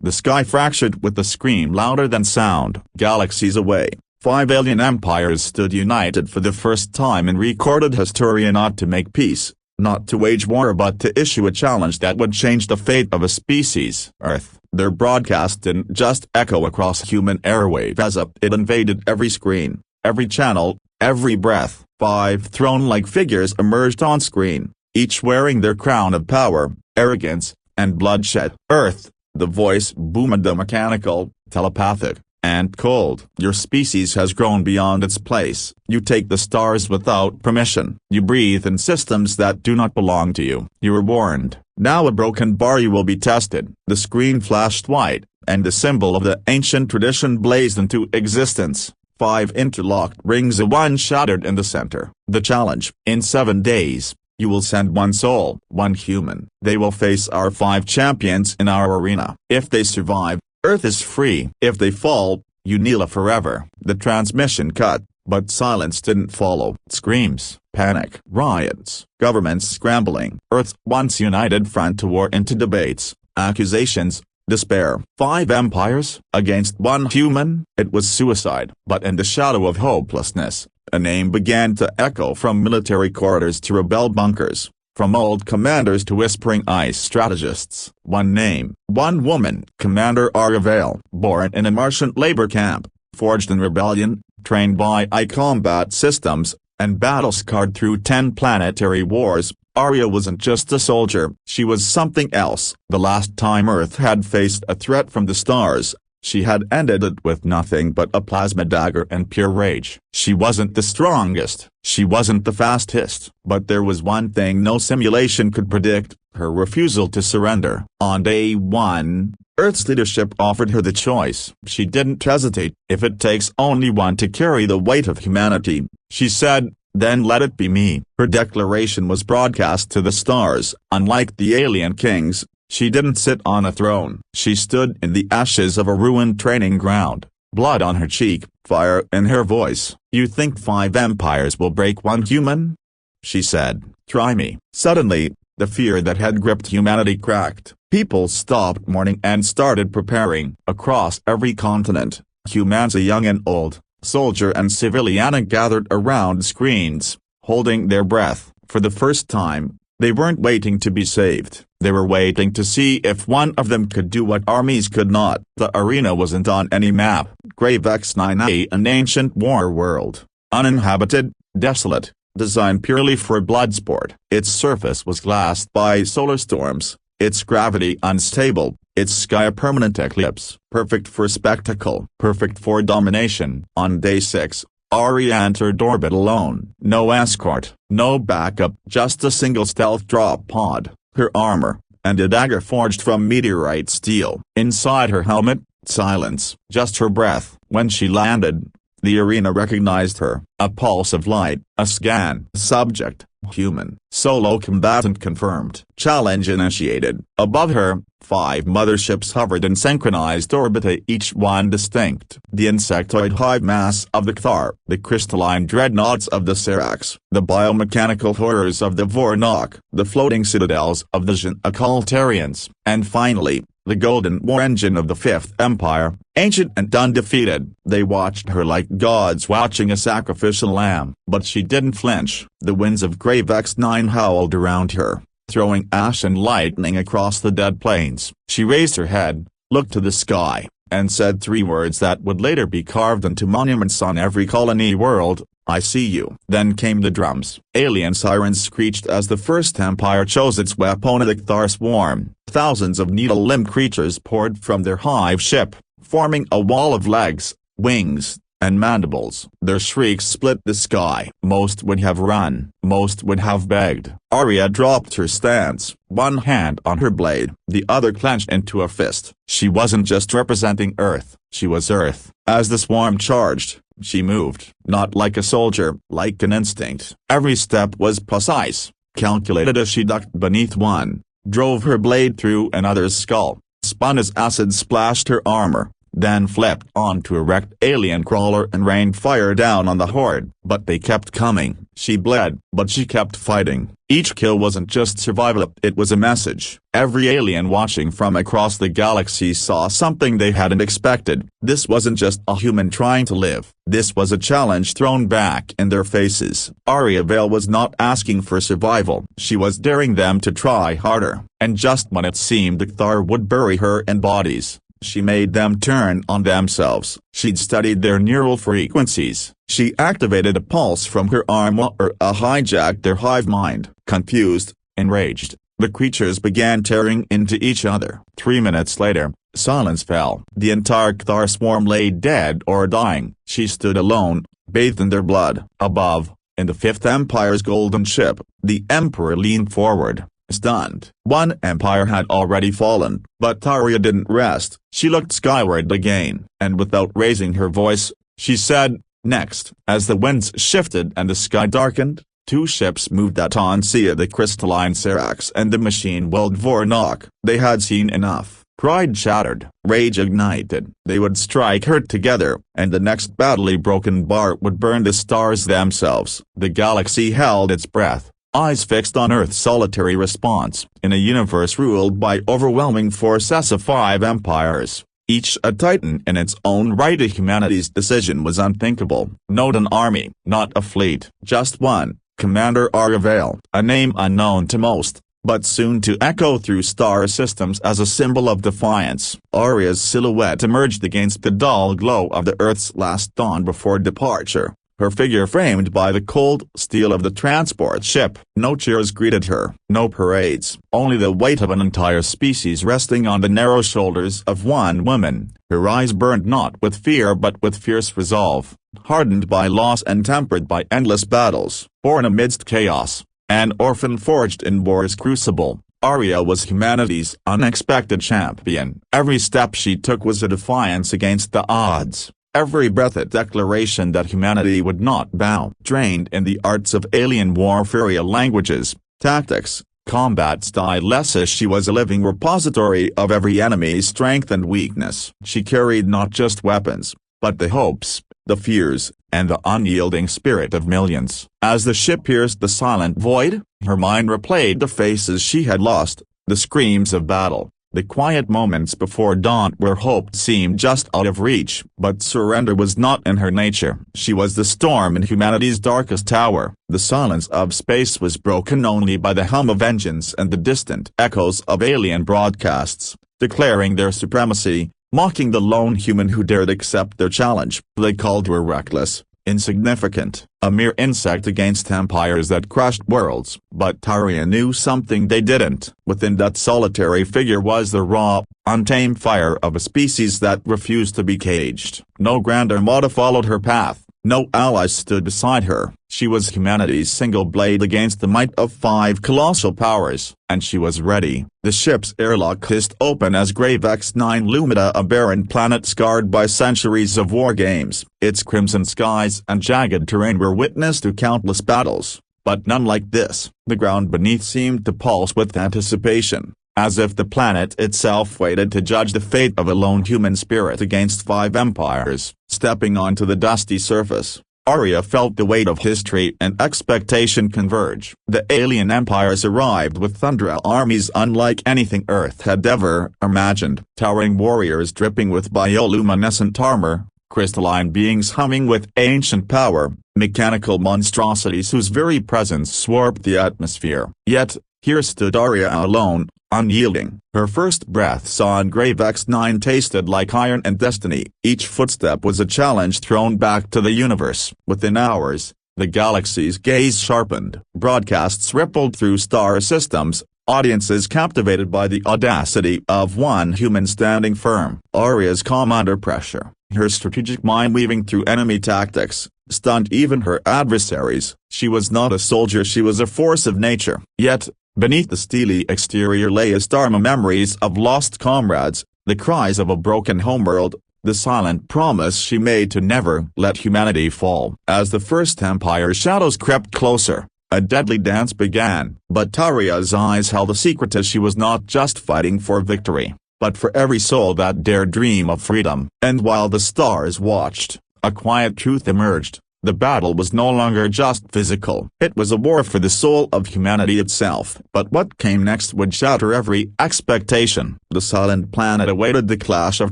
The sky fractured with a scream louder than sound. Galaxies away, 5 alien empires stood united for the first time in recorded history, not to make peace, not to wage war, but to issue a challenge that would change the fate of a species. Earth. Their broadcast didn't just echo across human airwaves as it invaded every screen, every channel, every breath. 5 throne-like figures emerged on screen, each wearing their crown of power, arrogance, and bloodshed. Earth. The voice boomed, mechanical, telepathic, and cold. Your species has grown beyond its place. You take the stars without permission. You breathe in systems that do not belong to you. You were warned. Now a broken bar, you will be tested. The screen flashed white, and the symbol of the ancient tradition blazed into existence. 5 interlocked rings, one shattered in the center. The challenge. In 7 days, you will send one soul, one human. They will face our 5 champions in our arena. If they survive, Earth is free. If they fall, you kneel forever. The transmission cut, but silence didn't follow. Screams, panic, riots, governments scrambling. Earth's once united front tore into debates, accusations, despair. 5 empires against one human. It was suicide. But in the shadow of hopelessness, a name began to echo from military corridors to rebel bunkers, from old commanders to whispering ice strategists. One name, one woman. Commander Aria Vale. Born in a Martian labor camp, forged in rebellion, trained by combat systems, and battle-scarred through 10 planetary wars, Aria wasn't just a soldier, she was something else. The last time Earth had faced a threat from the stars, she had ended it with nothing but a plasma dagger and pure rage. She wasn't the strongest, she wasn't the fastest, but there was one thing no simulation could predict: her refusal to surrender. On day 1, Earth's leadership offered her the choice. She didn't hesitate. If it takes only one to carry the weight of humanity, she said, then let it be me. Her declaration was broadcast to the stars. Unlike the alien kings, she didn't sit on a throne. She stood in the ashes of a ruined training ground, blood on her cheek, fire in her voice. You think 5 empires will break one human? She said, try me. Suddenly, the fear that had gripped humanity cracked. People stopped mourning and started preparing. Across every continent, humans, young and old, soldier and civilian, gathered around screens, holding their breath. For the first time, they weren't waiting to be saved. They were waiting to see if one of them could do what armies could not. The arena wasn't on any map. Gravex 9A, an ancient war world, uninhabited, desolate, designed purely for bloodsport. Its surface was glassed by solar storms, its gravity unstable, its sky a permanent eclipse. Perfect for spectacle, perfect for domination. On day 6, Aria entered orbit alone. No escort, no backup, just a single stealth drop pod, her armor, and a dagger forged from meteorite steel. Inside her helmet, silence, just her breath. When she landed, the arena recognized her. A pulse of light, a scan. Subject, human. Solo combatant confirmed. Challenge initiated. Above her, 5 motherships hovered in synchronized orbit, each one distinct. The insectoid hive mass of the Cthar, the crystalline dreadnoughts of the Seracs, the biomechanical horrors of the Vornok, the floating citadels of the Terrans, and finally, the golden war engine of the 5th Empire, ancient and undefeated. They watched her like gods watching a sacrificial lamb. But she didn't flinch. The winds of Gravex 9 howled around her, throwing ash and lightning across the dead plains. She raised her head, looked to the sky, and said 3 words that would later be carved into monuments on every colony world: I see you. Then came the drums. Alien sirens screeched as the 1st Empire chose its weapon, the Cthar swarm. Thousands of needle-limbed creatures poured from their hive ship, forming a wall of legs, wings, and mandibles. Their shrieks split the sky. Most would have run, most would have begged. Aria dropped her stance, one hand on her blade, the other clenched into a fist. She wasn't just representing Earth, she was Earth. As the swarm charged, she moved, not like a soldier, like an instinct. Every step was precise, calculated. As she ducked beneath one, drove her blade through another's skull, spun as acid splashed her armor, then flipped onto a wrecked alien crawler and rained fire down on the horde. But they kept coming. She bled, but she kept fighting. Each kill wasn't just survival, it was a message. Every alien watching from across the galaxy saw something they hadn't expected. This wasn't just a human trying to live. This was a challenge thrown back in their faces. Aria Vale was not asking for survival. She was daring them to try harder. And just when it seemed the Thar would bury her in bodies, she made them turn on themselves. She'd studied their neural frequencies. She activated a pulse from her arm or hijacked their hive mind. Confused, enraged, the creatures began tearing into each other. 3 minutes later, silence fell. The entire Thar swarm lay dead or dying. She stood alone, bathed in their blood. Above, in the Fifth Empire's golden ship, the Emperor leaned forward, stunned. One empire had already fallen, but Aria didn't rest. She looked skyward again, and without raising her voice, she said, "Next." As the winds shifted and the sky darkened, 2 ships moved at onset, the crystalline Serax and the machine-willed Vornok. They had seen enough. Pride shattered, rage ignited. They would strike her together, and the next badly broken bar would burn the stars themselves. The galaxy held its breath, eyes fixed on Earth's solitary response. In a universe ruled by overwhelming forces of 5 empires, each a titan in its own right, humanity's decision was unthinkable. Not an army, not a fleet, just one, Commander Aria Vale. A name unknown to most, but soon to echo through star systems as a symbol of defiance. Aria's silhouette emerged against the dull glow of the Earth's last dawn before departure, her figure framed by the cold steel of the transport ship. No cheers greeted her, no parades, only the weight of an entire species resting on the narrow shoulders of one woman. Her eyes burned not with fear but with fierce resolve, hardened by loss and tempered by endless battles. Born amidst chaos, an orphan forged in war's crucible, Aria was humanity's unexpected champion. Every step she took was a defiance against the odds. Every breath a declaration that humanity would not bow. Trained in the arts of alien warfare, languages, tactics, combat styles, she was a living repository of every enemy's strength and weakness. She carried not just weapons, but the hopes, the fears, and the unyielding spirit of millions. As the ship pierced the silent void, her mind replayed the faces she had lost, the screams of battle, the quiet moments before dawn where hope seemed just out of reach. But surrender was not in her nature. She was the storm in humanity's darkest tower. The silence of space was broken only by the hum of engines and the distant echoes of alien broadcasts, declaring their supremacy, mocking the lone human who dared accept their challenge. They called her reckless, insignificant, a mere insect against empires that crushed worlds. But Aria knew something they didn't. Within that solitary figure was the raw, untamed fire of a species that refused to be caged. No grand armada followed her path. No allies stood beside her. She was humanity's single blade against the might of 5 colossal powers, and she was ready. The ship's airlock hissed open as Gravex 9 loomed, a barren planet scarred by centuries of war games. Its crimson skies and jagged terrain were witness to countless battles, but none like this. The ground beneath seemed to pulse with anticipation, as if the planet itself waited to judge the fate of a lone human spirit against 5 empires. Stepping onto the dusty surface, Aria felt the weight of history and expectation converge. The alien empires arrived with thunder armies unlike anything Earth had ever imagined. Towering warriors dripping with bioluminescent armor, crystalline beings humming with ancient power, mechanical monstrosities whose very presence warped the atmosphere. Yet, here stood Aria alone, unyielding. Her first breaths on Gravex 9 tasted like iron and destiny. Each footstep was a challenge thrown back to the universe. Within hours, the galaxy's gaze sharpened. Broadcasts rippled through star systems, audiences captivated by the audacity of one human standing firm. Aria's calm under pressure, her strategic mind weaving through enemy tactics, stunned even her adversaries. She was not a soldier, she was a force of nature. Yet, beneath the steely exterior lay a storm of memories of lost comrades, the cries of a broken homeworld, the silent promise she made to never let humanity fall. As the First Empire shadows crept closer, a deadly dance began. But Aria's eyes held a secret, as she was not just fighting for victory, but for every soul that dared dream of freedom. And while the stars watched, a quiet truth emerged. The battle was no longer just physical. It was a war for the soul of humanity itself. But what came next would shatter every expectation. The silent planet awaited the clash of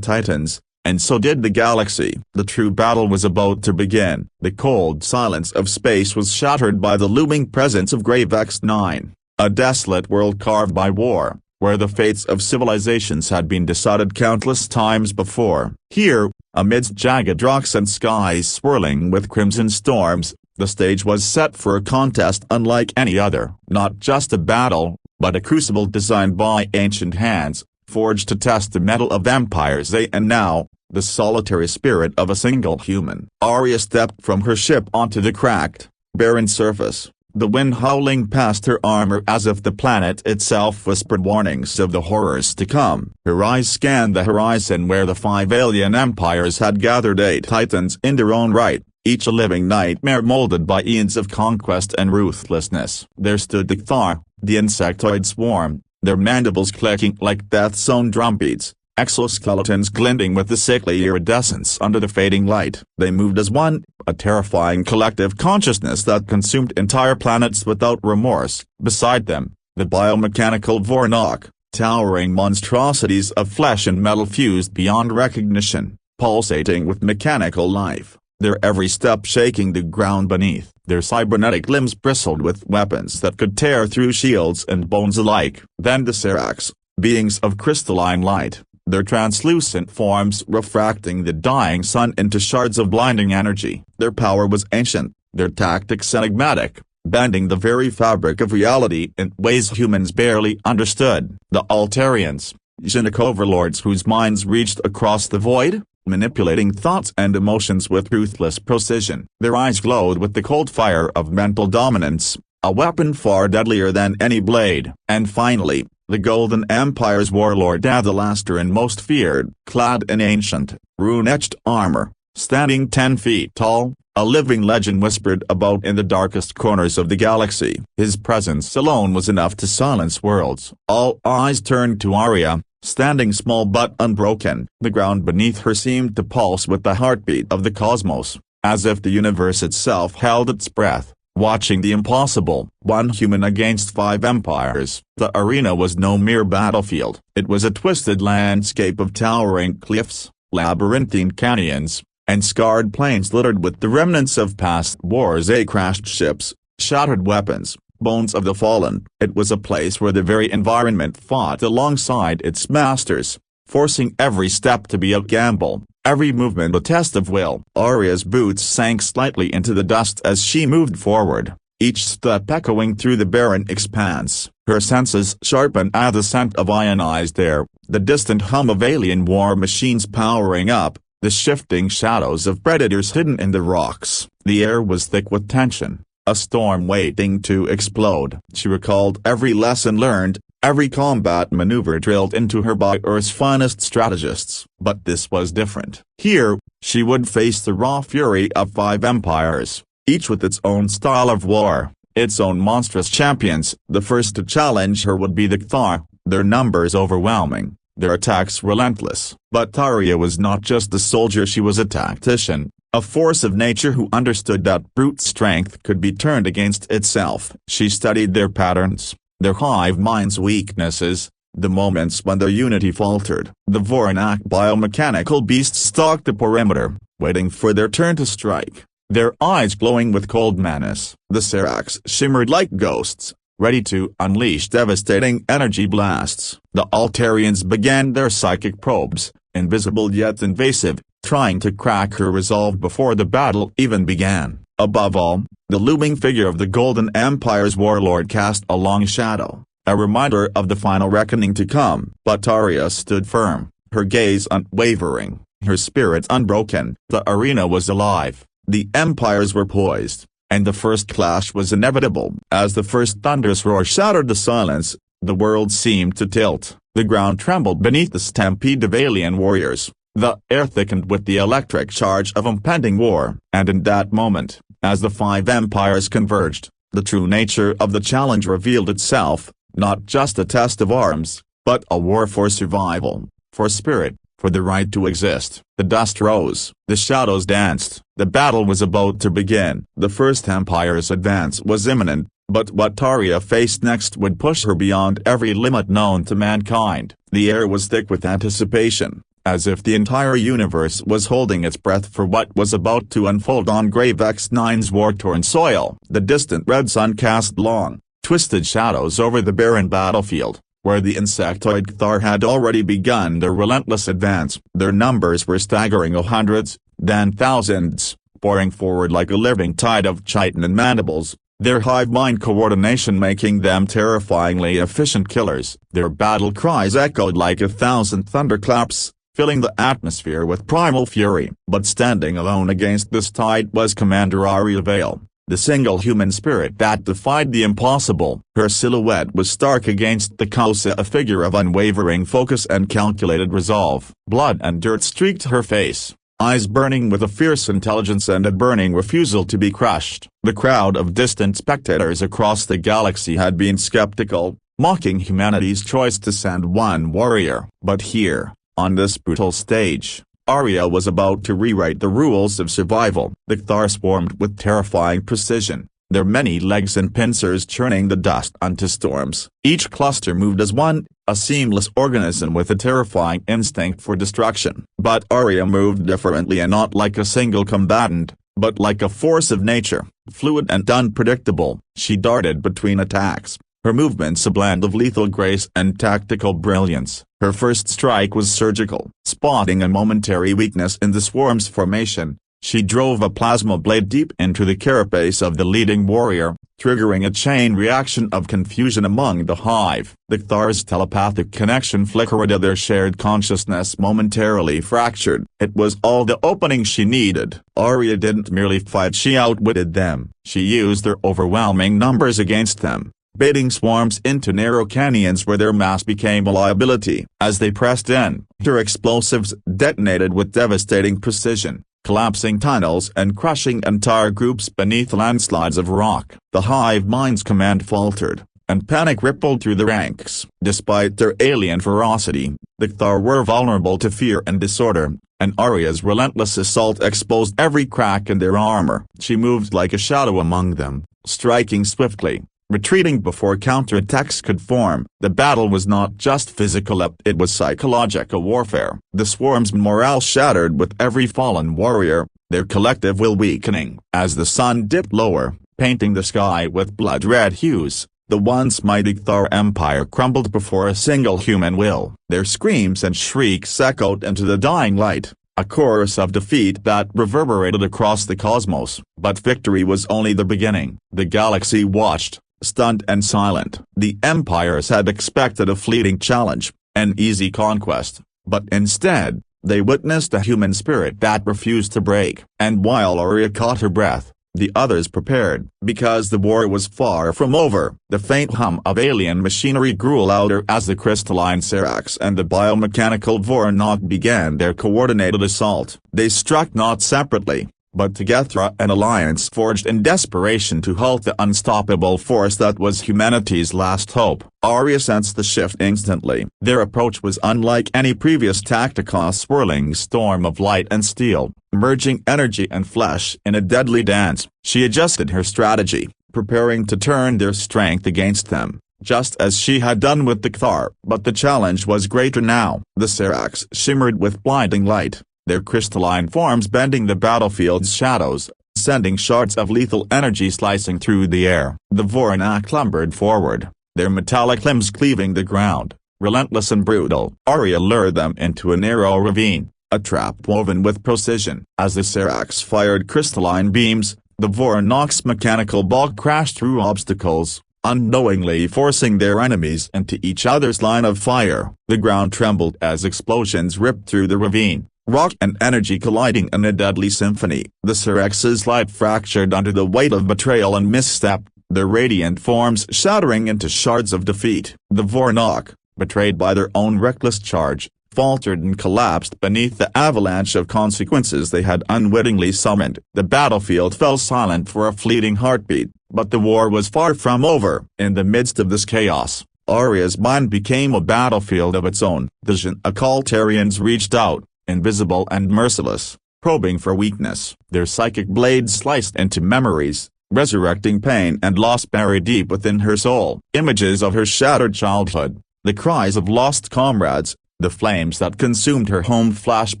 titans, and so did the galaxy. The true battle was about to begin. The cold silence of space was shattered by the looming presence of Grave X9, a desolate world carved by war, where the fates of civilizations had been decided countless times before. Here, amidst jagged rocks and skies swirling with crimson storms, the stage was set for a contest unlike any other. Not just a battle, but a crucible designed by ancient hands, forged to test the mettle of empires then and now, the solitary spirit of a single human. Aria stepped from her ship onto the cracked, barren surface, the wind howling past her armor as if the planet itself whispered warnings of the horrors to come. Her eyes scanned the horizon where the 5 alien empires had gathered 8 titans in their own right, each a living nightmare molded by eons of conquest and ruthlessness. There stood the Thar, the insectoid swarm, their mandibles clicking like death's own drumbeats, exoskeletons glinting with the sickly iridescence under the fading light. They moved as one, a terrifying collective consciousness that consumed entire planets without remorse. Beside them, the biomechanical Vornok, towering monstrosities of flesh and metal fused beyond recognition, pulsating with mechanical life, their every step shaking the ground beneath. Their cybernetic limbs bristled with weapons that could tear through shields and bones alike. Then the Seracs, beings of crystalline light, their translucent forms refracting the dying sun into shards of blinding energy. Their power was ancient, their tactics enigmatic, bending the very fabric of reality in ways humans barely understood. The Altarians, psionic overlords whose minds reached across the void, manipulating thoughts and emotions with ruthless precision. Their eyes glowed with the cold fire of mental dominance, a weapon far deadlier than any blade. And finally, the Golden Empire's warlord Adalaster and most feared, clad in ancient, rune-etched armor, standing 10 feet tall, a living legend whispered about in the darkest corners of the galaxy. His presence alone was enough to silence worlds. All eyes turned to Aria, standing small but unbroken. The ground beneath her seemed to pulse with the heartbeat of the cosmos, as if the universe itself held its breath, watching the impossible. 1 human against 5 empires. The arena was no mere battlefield. It was a twisted landscape of towering cliffs, labyrinthine canyons, and scarred plains littered with the remnants of past wars. Crashed ships, shattered weapons, bones of the fallen. It was a place where the very environment fought alongside its masters, forcing every step to be a gamble, every movement a test of will. Aria's boots sank slightly into the dust as she moved forward, each step echoing through the barren expanse. Her senses sharpened at the scent of ionized air, the distant hum of alien war machines powering up, the shifting shadows of predators hidden in the rocks. The air was thick with tension, a storm waiting to explode. She recalled every lesson learned, every combat maneuver drilled into her by Earth's finest strategists. But this was different. Here, she would face the raw fury of 5 empires, each with its own style of war, its own monstrous champions. The first to challenge her would be the Thar, their numbers overwhelming, their attacks relentless. But Aria was not just a soldier, she was a tactician, a force of nature who understood that brute strength could be turned against itself. She studied their patterns, their hive mind's weaknesses, the moments when their unity faltered. The Vornak biomechanical beasts stalked the perimeter, waiting for their turn to strike, their eyes glowing with cold menace. The Seracs shimmered like ghosts, ready to unleash devastating energy blasts. The Altarians began their psychic probes, invisible yet invasive, trying to crack her resolve before the battle even began. Above all, the looming figure of the Golden Empire's warlord cast a long shadow, a reminder of the final reckoning to come. But Aria stood firm, her gaze unwavering, her spirit unbroken. The arena was alive, the empires were poised, and the first clash was inevitable. As the first thunderous roar shattered the silence, the world seemed to tilt, the ground trembled beneath the stampede of alien warriors, the air thickened with the electric charge of impending war. And in that moment, as the 5 empires converged, the true nature of the challenge revealed itself, not just a test of arms, but a war for survival. for spirit, for the right to exist. The dust rose, the shadows danced, the battle was about to begin. The First Empire's advance was imminent, but what Aria faced next would push her beyond every limit known to mankind. The air was thick with anticipation, as if the entire universe was holding its breath for what was about to unfold on Grave X9's war-torn soil. The distant red sun cast long, twisted shadows over the barren battlefield, where the insectoid Thar had already begun their relentless advance. Their numbers were staggering hundreds, then thousands, pouring forward like a living tide of chitin and mandibles, their hive-mind coordination making them terrifyingly efficient killers. Their battle cries echoed like 1,000 thunderclaps, filling the atmosphere with primal fury. But standing alone against this tide was Commander Aria Vale, the single human spirit that defied the impossible. Her silhouette was stark against the chaos, a figure of unwavering focus and calculated resolve. Blood and dirt streaked her face, eyes burning with a fierce intelligence and a burning refusal to be crushed. The crowd of distant spectators across the galaxy had been skeptical, mocking humanity's choice to send one warrior. But here, on this brutal stage, Aria was about to rewrite the rules of survival. The Thar swarmed with terrifying precision, their many legs and pincers churning the dust onto storms. Each cluster moved as one, a seamless organism with a terrifying instinct for destruction. But Aria moved differently, and not like a single combatant, but like a force of nature, fluid and unpredictable. She darted between attacks, her movements a blend of lethal grace and tactical brilliance. Her first strike was surgical. Spotting a momentary weakness in the swarm's formation, she drove a plasma blade deep into the carapace of the leading warrior, triggering a chain reaction of confusion among the hive. The Thar's telepathic connection flickered, their shared consciousness momentarily fractured. It was all the opening she needed. Aria didn't merely fight, she outwitted them. She used their overwhelming numbers against them, baiting swarms into narrow canyons where their mass became a liability. As they pressed in, her explosives detonated with devastating precision, collapsing tunnels and crushing entire groups beneath landslides of rock. The hive mind's command faltered, and panic rippled through the ranks. Despite their alien ferocity, the Thar were vulnerable to fear and disorder, and Aria's relentless assault exposed every crack in their armor. She moved like a shadow among them, striking swiftly, retreating before counterattacks could form. The battle was not just physical, it was psychological warfare. The swarm's morale shattered with every fallen warrior, their collective will weakening. As the sun dipped lower, painting the sky with blood-red hues, the once mighty Thar Empire crumbled before a single human will. Their screams and shrieks echoed into the dying light, a chorus of defeat that reverberated across the cosmos. But victory was only the beginning. The galaxy watched, stunned and silent. The empires had expected a fleeting challenge, an easy conquest, but instead, they witnessed a human spirit that refused to break. And while Aria caught her breath, the others prepared, because the war was far from over. The faint hum of alien machinery grew louder as the crystalline Seracs and the biomechanical Voronok began their coordinated assault. They struck not separately, but together, an alliance forged in desperation to halt the unstoppable force that was humanity's last hope. Aria sensed the shift instantly. Their approach was unlike any previous tactic, a swirling storm of light and steel, merging energy and flesh in a deadly dance. She adjusted her strategy, preparing to turn their strength against them, just as she had done with the Thar. But the challenge was greater now. The Seracs shimmered with blinding light, their crystalline forms bending the battlefield's shadows, sending shards of lethal energy slicing through the air. The Voronok lumbered forward, their metallic limbs cleaving the ground, relentless and brutal. Aria lured them into a narrow ravine, a trap woven with precision. As the Seracs fired crystalline beams, the Voronok's mechanical bulk crashed through obstacles, unknowingly forcing their enemies into each other's line of fire. The ground trembled as explosions ripped through the ravine, rock and energy colliding in a deadly symphony. The Seracs' light fractured under the weight of betrayal and misstep, their radiant forms shattering into shards of defeat. The Voronok, betrayed by their own reckless charge, faltered and collapsed beneath the avalanche of consequences they had unwittingly summoned. The battlefield fell silent for a fleeting heartbeat, but the war was far from over. In the midst of this chaos, Aria's mind became a battlefield of its own. The occult Terrans reached out, invisible and merciless, probing for weakness. Their psychic blades sliced into memories, resurrecting pain and loss buried deep within her soul. Images of her shattered childhood, the cries of lost comrades, the flames that consumed her home flashed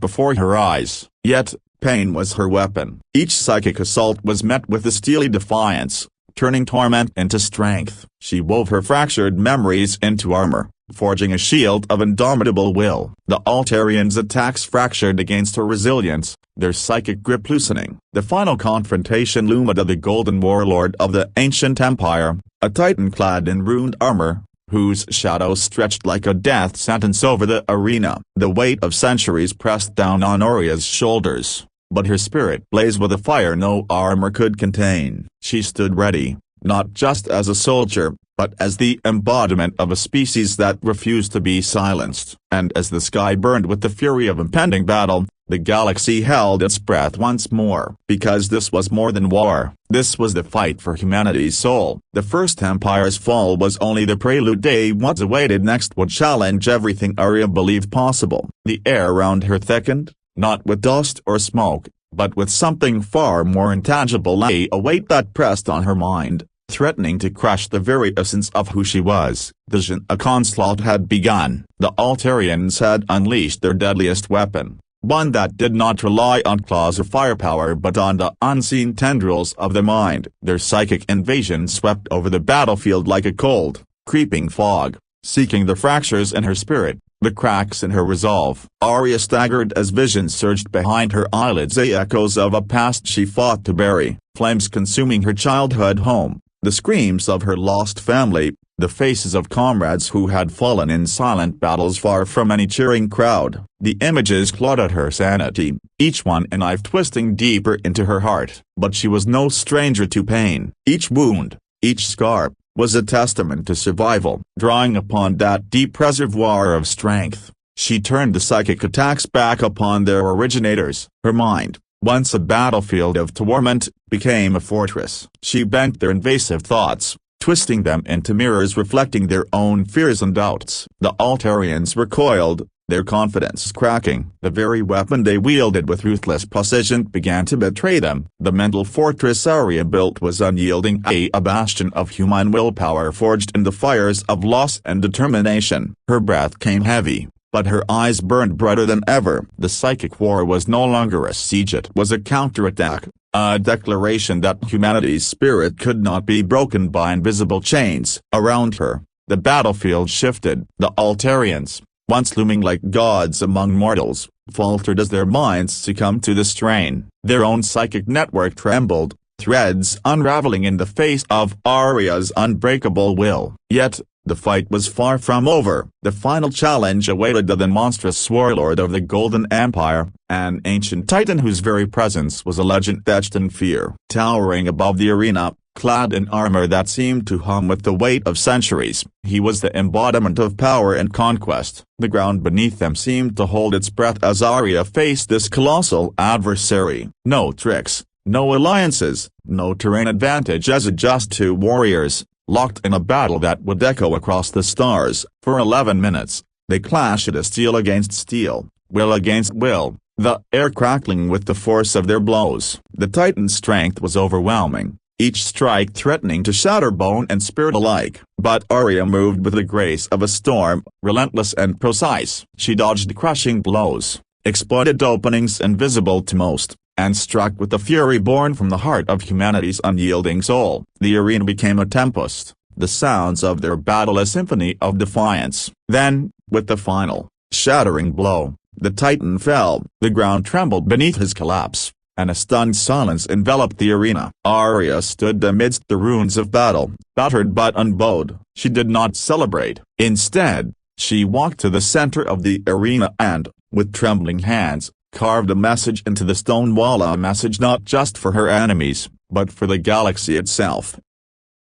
before her eyes. Yet, pain was her weapon. Each psychic assault was met with a steely defiance, turning torment into strength. She wove her fractured memories into armor, forging a shield of indomitable will. The Altarians' attacks fractured against her resilience, their psychic grip loosening. The final confrontation loomed of the golden warlord of the ancient empire, a titan clad in ruined armor, whose shadow stretched like a death sentence over the arena. The weight of centuries pressed down on Aria's shoulders, but her spirit blazed with a fire no armor could contain. She stood ready, not just as a soldier, but as the embodiment of a species that refused to be silenced. And as the sky burned with the fury of impending battle, the galaxy held its breath once more. Because this was more than war, this was the fight for humanity's soul. The First Empire's fall was only the prelude. What awaited next would challenge everything Aria believed possible. The air around her thickened, not with dust or smoke, but with something far more intangible, a weight that pressed on her mind, threatening to crush the very essence of who she was. A onslaught had begun. The Altarians had unleashed their deadliest weapon, one that did not rely on claws or firepower but on the unseen tendrils of the mind. Their psychic invasion swept over the battlefield like a cold, creeping fog, seeking the fractures in her spirit, the cracks in her resolve. Aria staggered as visions surged behind her eyelids, echoes of a past she fought to bury, flames consuming her childhood home, the screams of her lost family, the faces of comrades who had fallen in silent battles far from any cheering crowd. The images clawed at her sanity, each one a knife twisting deeper into her heart. But she was no stranger to pain. Each wound, each scar, was a testament to survival. Drawing upon that deep reservoir of strength, she turned the psychic attacks back upon their originators. Her mind, once a battlefield of torment, became a fortress. She bent their invasive thoughts, twisting them into mirrors reflecting their own fears and doubts. The Altarians recoiled, their confidence cracking. The very weapon they wielded with ruthless precision began to betray them. The mental fortress Aria built was unyielding, a bastion of human willpower forged in the fires of loss and determination. Her breath came heavy, but her eyes burned brighter than ever. The psychic war was no longer a siege, it was a counterattack, a declaration that humanity's spirit could not be broken by invisible chains. Around her, the battlefield shifted. The Altarians, once looming like gods among mortals, faltered as their minds succumbed to the strain. Their own psychic network trembled, threads unraveling in the face of Aria's unbreakable will. Yet, the fight was far from over. The final challenge awaited the monstrous warlord of the Golden Empire, an ancient titan whose very presence was a legend etched in fear. Towering above the arena, clad in armor that seemed to hum with the weight of centuries, he was the embodiment of power and conquest. The ground beneath them seemed to hold its breath as Aria faced this colossal adversary. No tricks, no alliances, no terrain advantage, as just two warriors, locked in a battle that would echo across the stars. For 11 minutes, they clashed as steel against steel, will against will, the air crackling with the force of their blows. The Titan's strength was overwhelming, each strike threatening to shatter bone and spirit alike. But Aria moved with the grace of a storm, relentless and precise. She dodged crushing blows, exploited openings invisible to most, and struck with the fury born from the heart of humanity's unyielding soul. The arena became a tempest, the sounds of their battle a symphony of defiance. Then, with the final, shattering blow, the Titan fell. The ground trembled beneath his collapse, and a stunned silence enveloped the arena. Aria stood amidst the ruins of battle, battered but unbowed. She did not celebrate. Instead, she walked to the center of the arena and, with trembling hands, carved a message into the stone wall, a message not just for her enemies, but for the galaxy itself.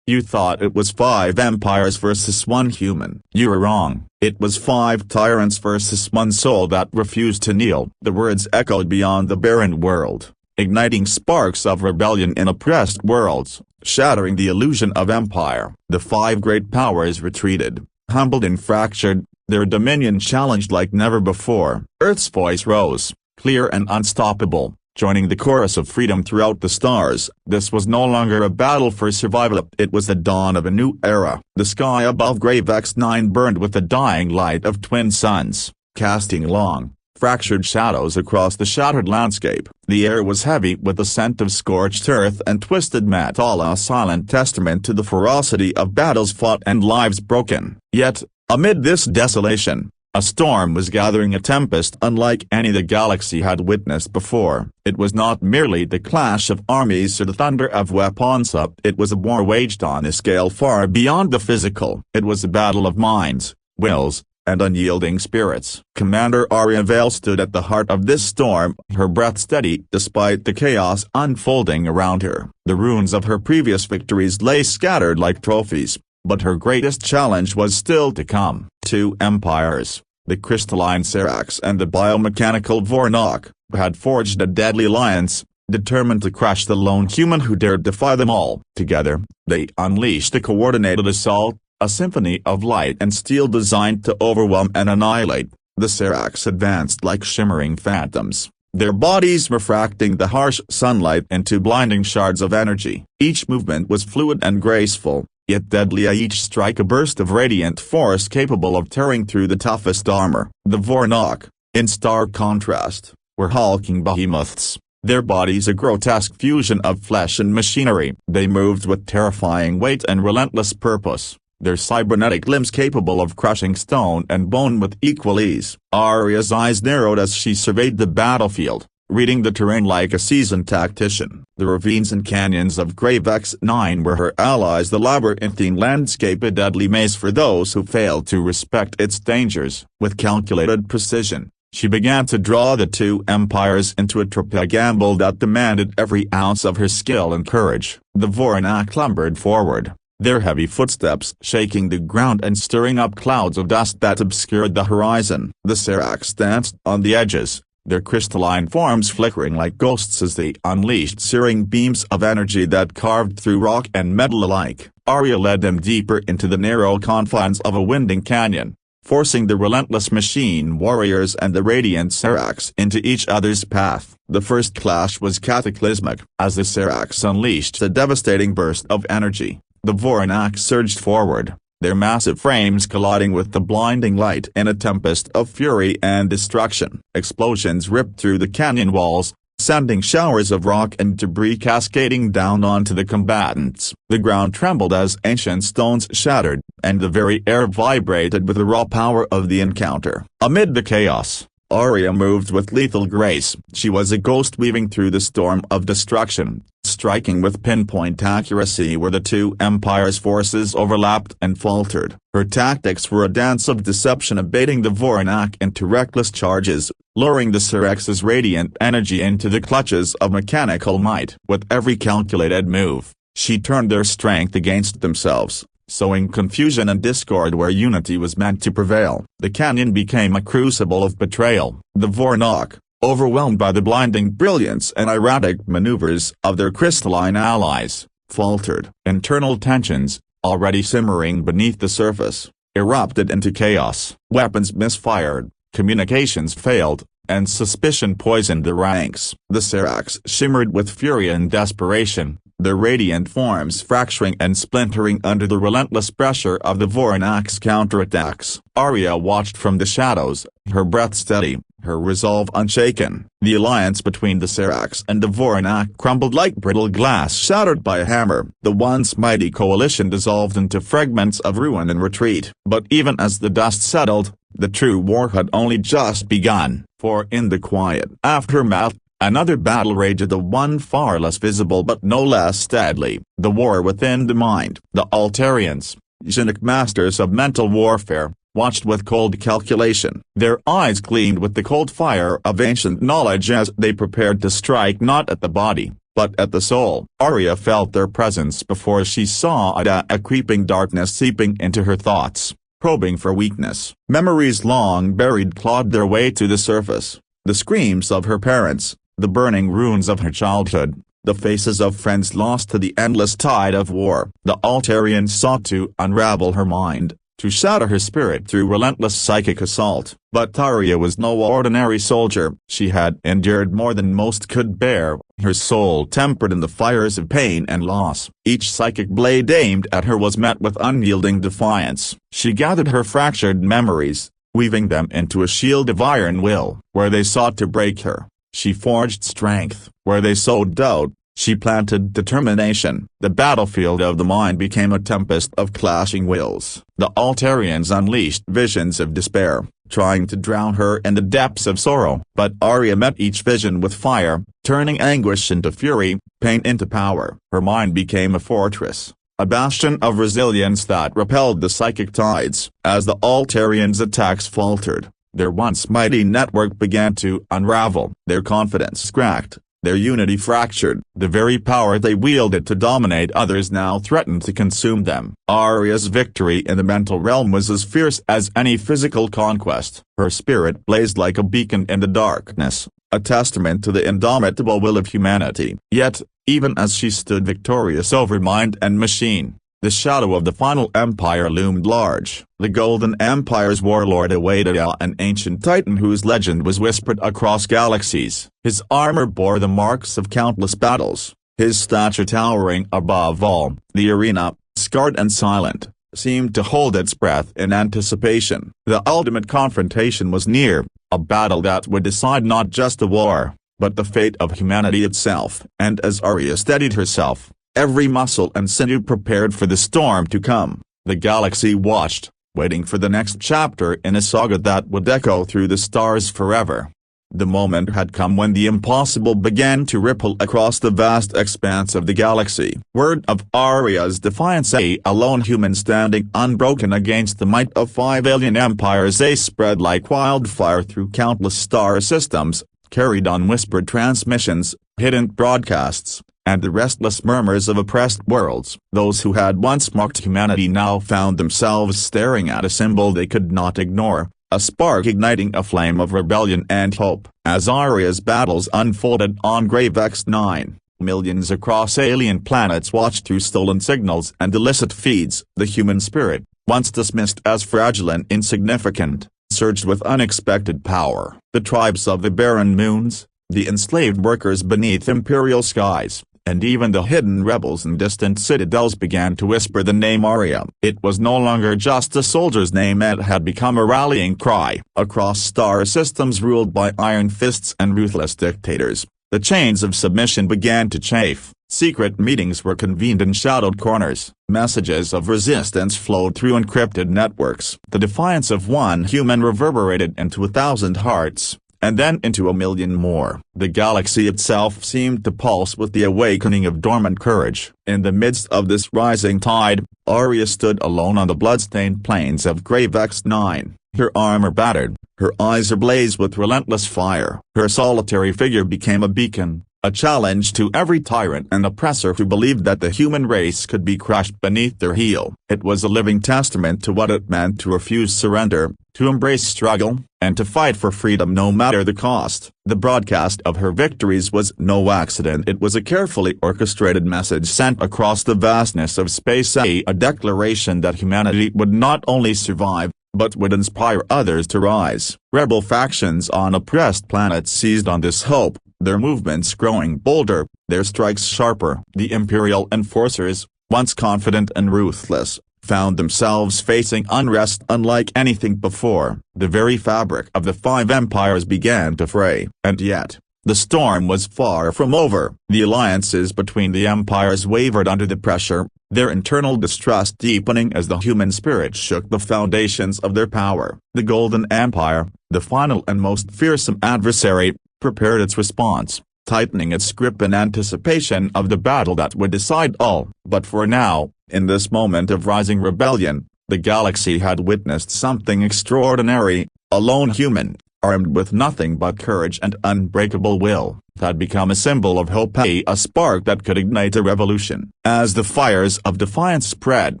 You thought it was 5 empires versus 1 human. You were wrong. It was 5 tyrants versus 1 soul that refused to kneel. The words echoed beyond the barren world, igniting sparks of rebellion in oppressed worlds, shattering the illusion of empire. The 5 great powers retreated, Humbled and fractured, their dominion challenged like never before. Earth's voice rose, clear and unstoppable, joining the chorus of freedom throughout the stars. This was no longer a battle for survival, it was the dawn of a new era. The sky above Gravex 9 burned with the dying light of twin suns, casting long, fractured shadows across the shattered landscape. The air was heavy with the scent of scorched earth and twisted metal, a silent testament to the ferocity of battles fought and lives broken. Yet, amid this desolation, a storm was gathering, a tempest unlike any the galaxy had witnessed before. It was not merely the clash of armies or the thunder of weapons, it was a war waged on a scale far beyond the physical. It was a battle of minds, wills, and unyielding spirits. Commander Aria Vale stood at the heart of this storm, her breath steady despite the chaos unfolding around her. The ruins of her previous victories lay scattered like trophies, but her greatest challenge was still to come. Two empires, the crystalline Serax and the biomechanical Vornok, had forged a deadly alliance, determined to crush the lone human who dared defy them all. Together, they unleashed a coordinated assault, a symphony of light and steel designed to overwhelm and annihilate. The Serax advanced like shimmering phantoms, their bodies refracting the harsh sunlight into blinding shards of energy. Each movement was fluid and graceful, yet deadly, each strike a burst of radiant force capable of tearing through the toughest armor. The Vornok, in stark contrast, were hulking behemoths, their bodies a grotesque fusion of flesh and machinery. They moved with terrifying weight and relentless purpose, their cybernetic limbs capable of crushing stone and bone with equal ease. Aria's eyes narrowed as she surveyed the battlefield, reading the terrain like a seasoned tactician. The ravines and canyons of Gravex 9 were her allies, the labyrinthine landscape a deadly maze for those who failed to respect its dangers. With calculated precision, she began to draw the two empires into a gamble that demanded every ounce of her skill and courage. The Vornak lumbered forward, their heavy footsteps shaking the ground and stirring up clouds of dust that obscured the horizon. The Serax danced on the edges, their crystalline forms flickering like ghosts as they unleashed searing beams of energy that carved through rock and metal alike. Aria led them deeper into the narrow confines of a winding canyon, forcing the relentless machine warriors and the radiant Serax into each other's path. The first clash was cataclysmic. As the Serax unleashed a devastating burst of energy, the Vornak surged forward, their massive frames colliding with the blinding light in a tempest of fury and destruction. Explosions ripped through the canyon walls, sending showers of rock and debris cascading down onto the combatants. The ground trembled as ancient stones shattered, and the very air vibrated with the raw power of the encounter. Amid the chaos, Aria moved with lethal grace. She was a ghost weaving through the storm of destruction, striking with pinpoint accuracy where the two empires' forces overlapped and faltered. Her tactics were a dance of deception, baiting the Vornak into reckless charges, luring the Serax's radiant energy into the clutches of mechanical might. With every calculated move, she turned their strength against themselves, sowing confusion and discord where unity was meant to prevail. The canyon became a crucible of betrayal. The Vornak, overwhelmed by the blinding brilliance and erratic maneuvers of their crystalline allies, faltered. Internal tensions, already simmering beneath the surface, erupted into chaos. Weapons misfired, communications failed, and suspicion poisoned the ranks. The Serax shimmered with fury and desperation, their radiant forms fracturing and splintering under the relentless pressure of the Vornak's counterattacks. Aria watched from the shadows, her breath steady, her resolve unshaken. The alliance between the Serax and the Vornak crumbled like brittle glass shattered by a hammer. The once mighty coalition dissolved into fragments of ruin and retreat. But even as the dust settled, the true war had only just begun. For in the quiet aftermath, another battle raged, the one far less visible but no less deadly. The war within the mind. The Altarians, psionic masters of mental warfare, watched with cold calculation. Their eyes gleamed with the cold fire of ancient knowledge as they prepared to strike not at the body, but at the soul. Aria felt their presence before she saw a creeping darkness seeping into her thoughts, probing for weakness. Memories long buried clawed their way to the surface. The screams of her parents, the burning ruins of her childhood, the faces of friends lost to the endless tide of war. The Altarians sought to unravel her mind, to shatter her spirit through relentless psychic assault. But Aria was no ordinary soldier. She had endured more than most could bear, her soul tempered in the fires of pain and loss. Each psychic blade aimed at her was met with unyielding defiance. She gathered her fractured memories, weaving them into a shield of iron will. Where they sought to break her, she forged strength. Where they sowed doubt, she planted determination. The battlefield of the mind became a tempest of clashing wills. The Altarians unleashed visions of despair, trying to drown her in the depths of sorrow. But Aria met each vision with fire, turning anguish into fury, pain into power. Her mind became a fortress, a bastion of resilience that repelled the psychic tides. As the Altarians' attacks faltered, their once mighty network began to unravel. Their confidence cracked, their unity fractured. The very power they wielded to dominate others now threatened to consume them. Aria's victory in the mental realm was as fierce as any physical conquest. Her spirit blazed like a beacon in the darkness, a testament to the indomitable will of humanity. Yet, even as she stood victorious over mind and machine, the shadow of the final empire loomed large. The Golden Empire's warlord awaited an ancient titan whose legend was whispered across galaxies. His armor bore the marks of countless battles, his stature towering above all. The arena, scarred and silent, seemed to hold its breath in anticipation. The ultimate confrontation was near, a battle that would decide not just the war, but the fate of humanity itself. And as Aria steadied herself, every muscle and sinew prepared for the storm to come, the galaxy watched, waiting for the next chapter in a saga that would echo through the stars forever. The moment had come when the impossible began to ripple across the vast expanse of the galaxy. Word of Aria's defiance, a lone human standing unbroken against the might of 5 alien empires, spread like wildfire through countless star systems, carried on whispered transmissions, hidden broadcasts, and the restless murmurs of oppressed worlds. Those who had once mocked humanity now found themselves staring at a symbol they could not ignore, a spark igniting a flame of rebellion and hope. As Aria's battles unfolded on X9, millions across alien planets watched through stolen signals and illicit feeds. The human spirit, once dismissed as fragile and insignificant, surged with unexpected power. The tribes of the barren moons, the enslaved workers beneath imperial skies, and even the hidden rebels in distant citadels began to whisper the name Aria. It was no longer just a soldier's name, it had become a rallying cry. Across star systems ruled by iron fists and ruthless dictators, the chains of submission began to chafe. Secret meetings were convened in shadowed corners. Messages of resistance flowed through encrypted networks. The defiance of one human reverberated into 1,000 hearts, and then into 1,000,000 more. The galaxy itself seemed to pulse with the awakening of dormant courage. In the midst of this rising tide, Aria stood alone on the blood-stained plains of X9, her armor battered, her eyes ablaze with relentless fire. Her solitary figure became a beacon, a challenge to every tyrant and oppressor who believed that the human race could be crushed beneath their heel. It was a living testament to what it meant to refuse surrender, to embrace struggle, and to fight for freedom no matter the cost. The broadcast of her victories was no accident. It was a carefully orchestrated message sent across the vastness of space, a declaration that humanity would not only survive, but would inspire others to rise. Rebel factions on oppressed planets seized on this hope, their movements growing bolder, their strikes sharper. The imperial enforcers, once confident and ruthless, found themselves facing unrest unlike anything before. The very fabric of the 5 empires began to fray. And yet, the storm was far from over. The alliances between the empires wavered under the pressure, their internal distrust deepening as the human spirit shook the foundations of their power. The Golden Empire, the final and most fearsome adversary, prepared its response, tightening its grip in anticipation of the battle that would decide all. But for now, in this moment of rising rebellion, the galaxy had witnessed something extraordinary. A lone human, armed with nothing but courage and unbreakable will, had become a symbol of hope, a spark that could ignite a revolution. As the fires of defiance spread,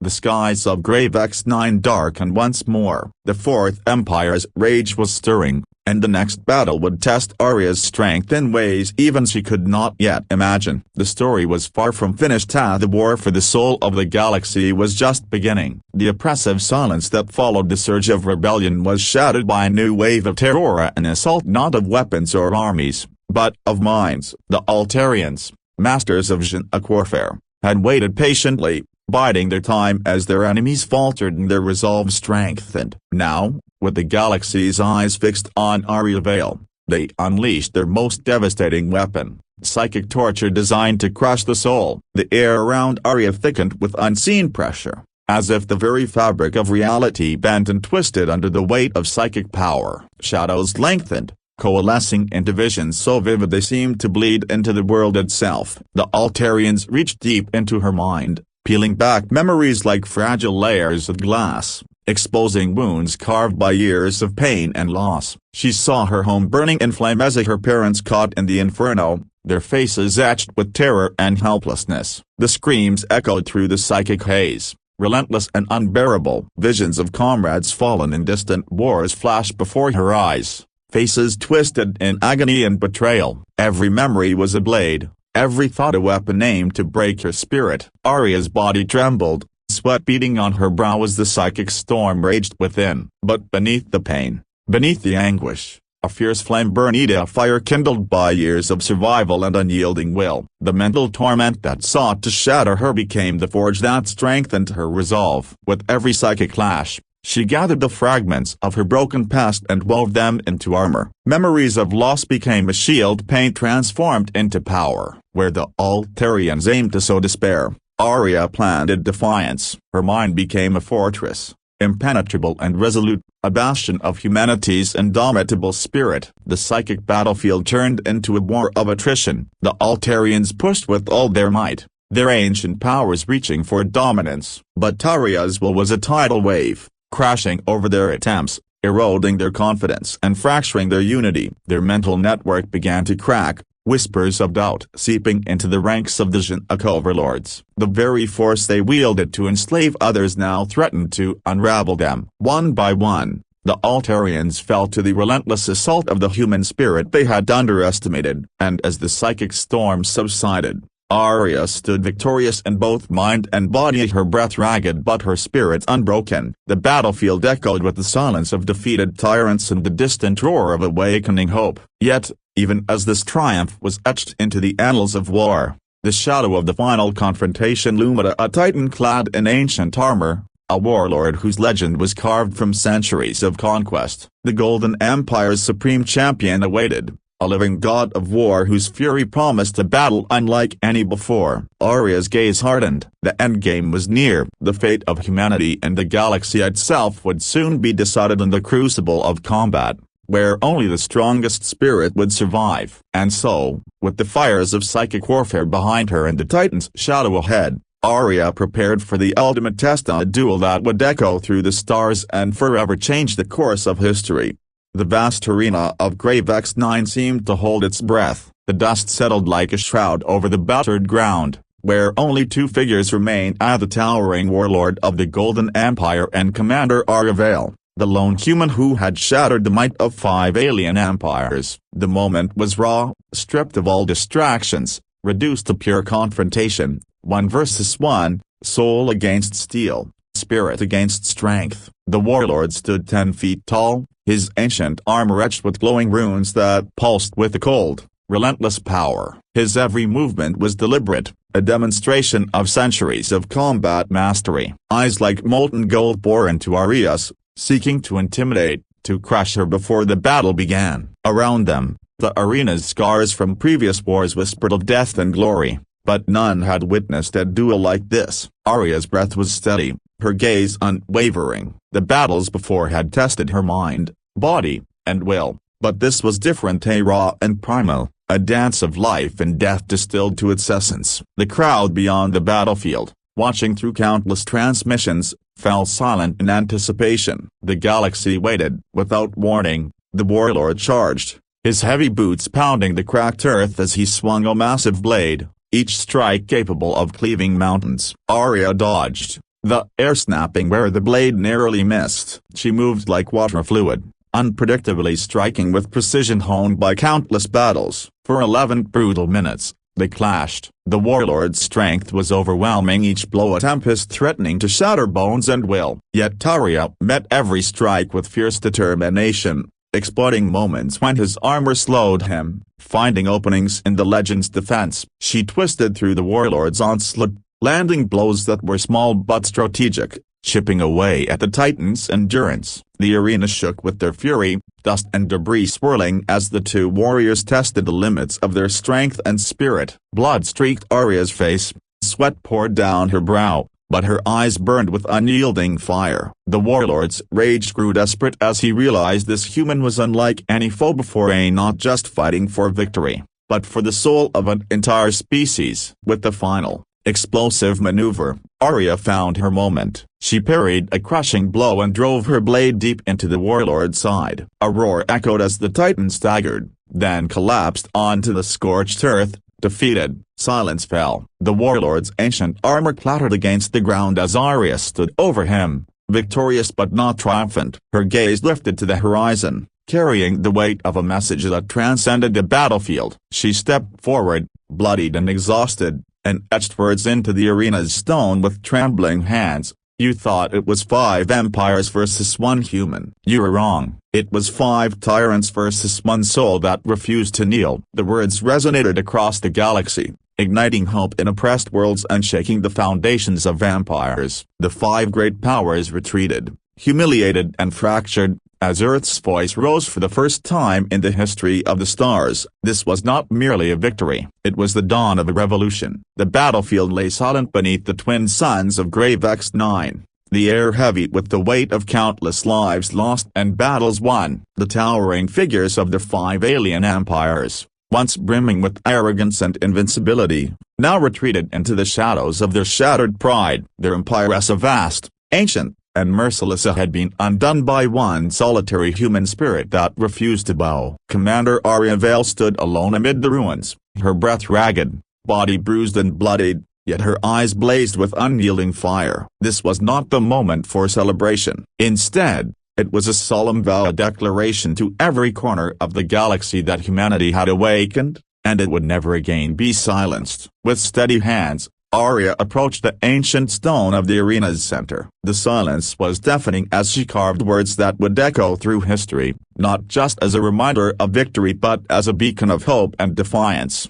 the skies of X9 darkened once more. The Fourth Empire's rage was stirring, and the next battle would test Aria's strength in ways even she could not yet imagine. The story was far from finished as the war for the soul of the galaxy was just beginning. The oppressive silence that followed the surge of rebellion was shattered by a new wave of terror, an assault not of weapons or armies, but of minds. The Altarians, masters of psionic warfare, had waited patiently, biding their time as their enemies faltered and their resolve strengthened. Now, with the galaxy's eyes fixed on Aria Vale, they unleashed their most devastating weapon, psychic torture designed to crush the soul. The air around Aria thickened with unseen pressure, as if the very fabric of reality bent and twisted under the weight of psychic power. Shadows lengthened, coalescing into visions so vivid they seemed to bleed into the world itself. The Altarians reached deep into her mind, peeling back memories like fragile layers of glass, exposing wounds carved by years of pain and loss. She saw her home burning in flame as her parents caught in the inferno, their faces etched with terror and helplessness. The screams echoed through the psychic haze, relentless and unbearable. Visions of comrades fallen in distant wars flashed before her eyes, faces twisted in agony and betrayal. Every memory was a blade, every thought a weapon aimed to break her spirit. Aria's body trembled, sweat beading on her brow as the psychic storm raged within. But beneath the pain, beneath the anguish, a fierce flame burned, a fire kindled by years of survival and unyielding will. The mental torment that sought to shatter her became the forge that strengthened her resolve. With every psychic clash, she gathered the fragments of her broken past and wove them into armor. Memories of loss became a shield, pain transformed into power. Where the Altarians aimed to sow despair, Aria planted defiance. Her mind became a fortress, impenetrable and resolute, a bastion of humanity's indomitable spirit. The psychic battlefield turned into a war of attrition. The Altarians pushed with all their might, their ancient powers reaching for dominance. But Aria's will was a tidal wave, crashing over their attempts, eroding their confidence and fracturing their unity. Their mental network began to crack, whispers of doubt seeping into the ranks of the psionic overlords. The very force they wielded to enslave others now threatened to unravel them. One by one, the Altarians fell to the relentless assault of the human spirit they had underestimated. And as the psychic storm subsided, Aria stood victorious in both mind and body, her breath ragged but her spirit unbroken. The battlefield echoed with the silence of defeated tyrants and the distant roar of awakening hope. Yet, even as this triumph was etched into the annals of war, the shadow of the final confrontation loomed, a titan clad in ancient armor, a warlord whose legend was carved from centuries of conquest. The Golden Empire's supreme champion awaited, a living god of war whose fury promised a battle unlike any before. Aria's gaze hardened. The endgame was near. The fate of humanity and the galaxy itself would soon be decided in the crucible of combat, where only the strongest spirit would survive. And so, with the fires of psychic warfare behind her and the Titan's shadow ahead, Aria prepared for the ultimate test, a duel that would echo through the stars and forever change the course of history. The vast arena of Grave X9 seemed to hold its breath. The dust settled like a shroud over the battered ground, where only two figures remained, the towering warlord of the Golden Empire and Commander Aria Vale, the lone human who had shattered the might of 5 alien empires. The moment was raw, stripped of all distractions, reduced to pure confrontation, 1 versus 1, soul against steel, spirit against strength. The warlord stood 10 feet tall, his ancient armor etched with glowing runes that pulsed with a cold, relentless power. His every movement was deliberate, a demonstration of centuries of combat mastery. Eyes like molten gold bore into Aria's, seeking to intimidate, to crush her before the battle began. Around them, the arena's scars from previous wars whispered of death and glory, but none had witnessed a duel like this. Aria's breath was steady, her gaze unwavering. The battles before had tested her mind, body, and will, but this was different, raw and primal, a dance of life and death distilled to its essence. The crowd beyond the battlefield, watching through countless transmissions, fell silent in anticipation. The galaxy waited. Without warning, the warlord charged, his heavy boots pounding the cracked earth as he swung a massive blade, each strike capable of cleaving mountains. Aria dodged, the air snapping where the blade narrowly missed. She moved like water fluid, unpredictably striking with precision honed by countless battles. For 11 brutal minutes, they clashed. The warlord's strength was overwhelming, each blow a tempest threatening to shatter bones and will. Yet Aria met every strike with fierce determination, exploiting moments when his armor slowed him, finding openings in the legend's defense. She twisted through the warlord's onslaught, landing blows that were small but strategic, chipping away at the Titan's endurance. The arena shook with their fury, dust and debris swirling as the two warriors tested the limits of their strength and spirit. Blood streaked Aria's face, sweat poured down her brow, but her eyes burned with unyielding fire. The warlord's rage grew desperate as he realized this human was unlike any foe before, not just fighting for victory, but for the soul of an entire species. With the final, explosive maneuver, Aria found her moment. She parried a crushing blow and drove her blade deep into the warlord's side. A roar echoed as the Titan staggered, then collapsed onto the scorched earth, defeated. Silence fell. The warlord's ancient armor clattered against the ground as Aria stood over him, victorious but not triumphant. Her gaze lifted to the horizon, carrying the weight of a message that transcended the battlefield. She stepped forward, bloodied and exhausted, and etched words into the arena's stone with trembling hands. You thought it was 5 empires versus 1 human. You were wrong. It was 5 tyrants versus 1 soul that refused to kneel. The words resonated across the galaxy, igniting hope in oppressed worlds and shaking the foundations of empires. The 5 great powers retreated, humiliated and fractured, as Earth's voice rose for the first time in the history of the stars. This was not merely a victory, it was the dawn of a revolution. The battlefield lay silent beneath the twin suns of Grave X9, the air heavy with the weight of countless lives lost and battles won. The towering figures of the 5 alien empires, once brimming with arrogance and invincibility, now retreated into the shadows of their shattered pride. Their empires, vast, ancient, and merciless, had been undone by one solitary human spirit that refused to bow. Commander Aria Vale stood alone amid the ruins, her breath ragged, body bruised and bloodied, yet her eyes blazed with unyielding fire. This was not the moment for celebration. Instead, it was a solemn vow, a declaration to every corner of the galaxy that humanity had awakened, and it would never again be silenced. With steady hands, Aria approached the ancient stone of the arena's center. The silence was deafening as she carved words that would echo through history, not just as a reminder of victory but as a beacon of hope and defiance.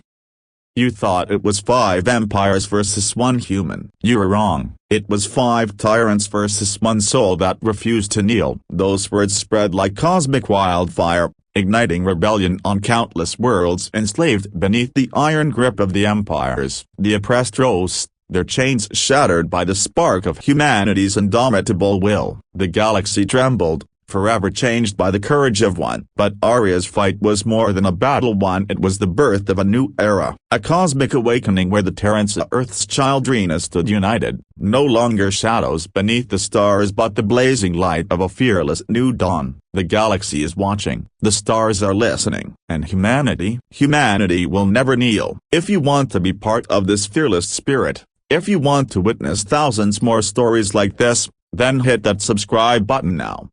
You thought it was 5 empires versus 1 human. You were wrong. It was 5 tyrants versus 1 soul that refused to kneel. Those words spread like cosmic wildfire, igniting rebellion on countless worlds enslaved beneath the iron grip of the empires. The oppressed rose, their chains shattered by the spark of humanity's indomitable will. The galaxy trembled, forever changed by the courage of one. But Aria's fight was more than a battle won. It was the birth of a new era, a cosmic awakening where the Terrans, Earth's children, stood united, no longer shadows beneath the stars but the blazing light of a fearless new dawn. The galaxy is watching, the stars are listening, and humanity will never kneel. If you want to be part of this fearless spirit, if you want to witness thousands more stories like this, then hit that subscribe button now.